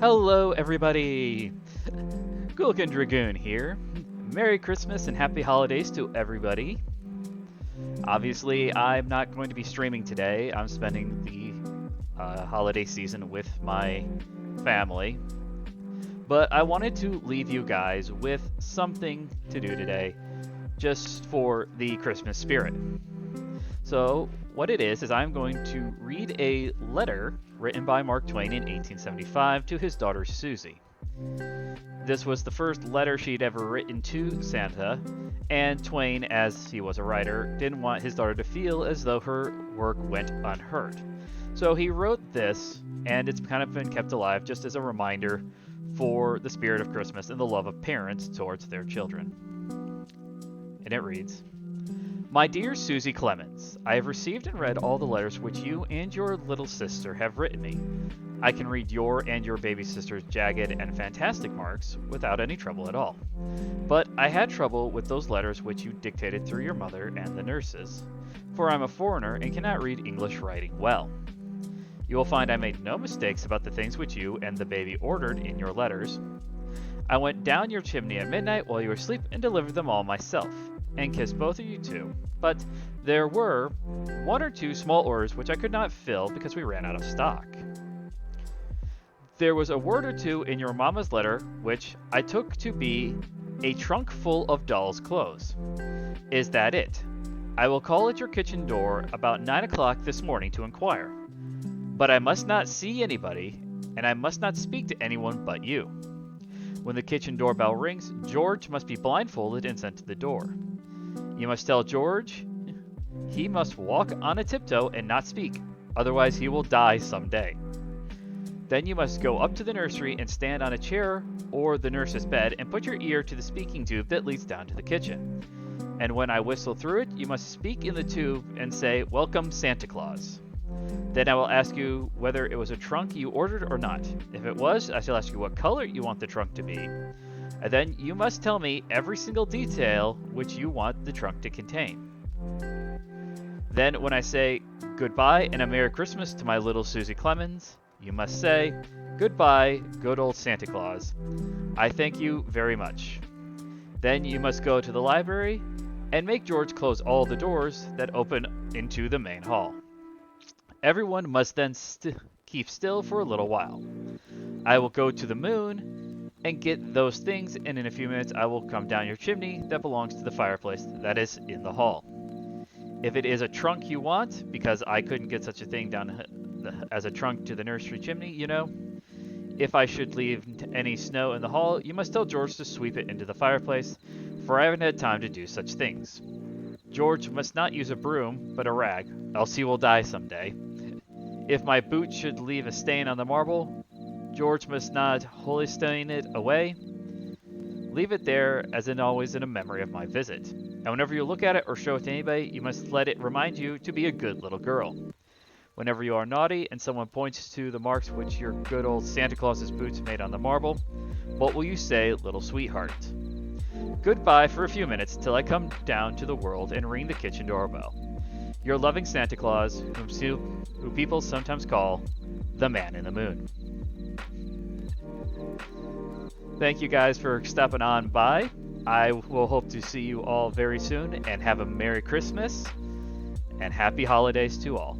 Hello, everybody! Kulakandragoon here. Merry Christmas and Happy Holidays to everybody. Obviously, I'm not going to be streaming today. I'm spending the holiday season with my family. But I wanted to leave you guys with something to do today, just for the Christmas spirit. So, what it is I'm going to read a letter written by Mark Twain in 1875 to his daughter Susie. This was the first letter she'd ever written to Santa, and Twain, as he was a writer, didn't want his daughter to feel as though her work went unheard. So he wrote this, and it's kind of been kept alive just as a reminder for the spirit of Christmas and the love of parents towards their children. And it reads, My dear Susie Clemens, I have received and read all the letters which you and your little sister have written me. I can read your and your baby sister's jagged and fantastic marks without any trouble at all. But I had trouble with those letters which you dictated through your mother and the nurses, for I'm a foreigner and cannot read English writing well. You will find I made no mistakes about the things which you and the baby ordered in your letters. I went down your chimney at midnight while you were asleep and delivered them all myself, and kissed both of you too. But there were one or two small orders which I could not fill because we ran out of stock. There was a word or two in your mamma's letter which I took to be a trunk full of doll's clothes. Is that it? I will call at your kitchen door about 9 o'clock this morning to inquire. But I must not see anybody, and I must not speak to anyone but you. When the kitchen doorbell rings, George must be blindfolded and sent to the door. You must tell George he must walk on a tiptoe and not speak, otherwise he will die someday. Then you must go up to the nursery and stand on a chair or the nurse's bed and put your ear to the speaking tube that leads down to the kitchen. And when I whistle through it, you must speak in the tube and say, Welcome, Santa Claus. Then I will ask you whether it was a trunk you ordered or not. If it was, I shall ask you what color you want the trunk to be. And then you must tell me every single detail which you want the trunk to contain. Then when I say goodbye and a Merry Christmas to my little Susie Clemens, you must say, Goodbye, good old Santa Claus. I thank you very much. Then you must go to the library and make George close all the doors that open into the main hall. Everyone must then keep still for a little while. I will go to the moon and get those things, and in a few minutes I will come down your chimney that belongs to the fireplace that is in the hall. If it is a trunk you want, because I couldn't get such a thing down as a trunk to the nursery chimney, you know. If I should leave any snow in the hall, you must tell George to sweep it into the fireplace, for I haven't had time to do such things. George must not use a broom, but a rag, else he will die someday. If my boot should leave a stain on the marble, George must not wholly stain it away. Leave it there, as in always in a memory of my visit. And whenever you look at it or show it to anybody, you must let it remind you to be a good little girl. Whenever you are naughty and someone points to the marks which your good old Santa Claus's boots made on the marble, what will you say, little sweetheart? Goodbye for a few minutes till I come down to the world and ring the kitchen doorbell. Your loving Santa Claus, who people sometimes call the Man in the Moon. Thank you guys for stopping on by. I will hope to see you all very soon, and have a Merry Christmas and Happy Holidays to all.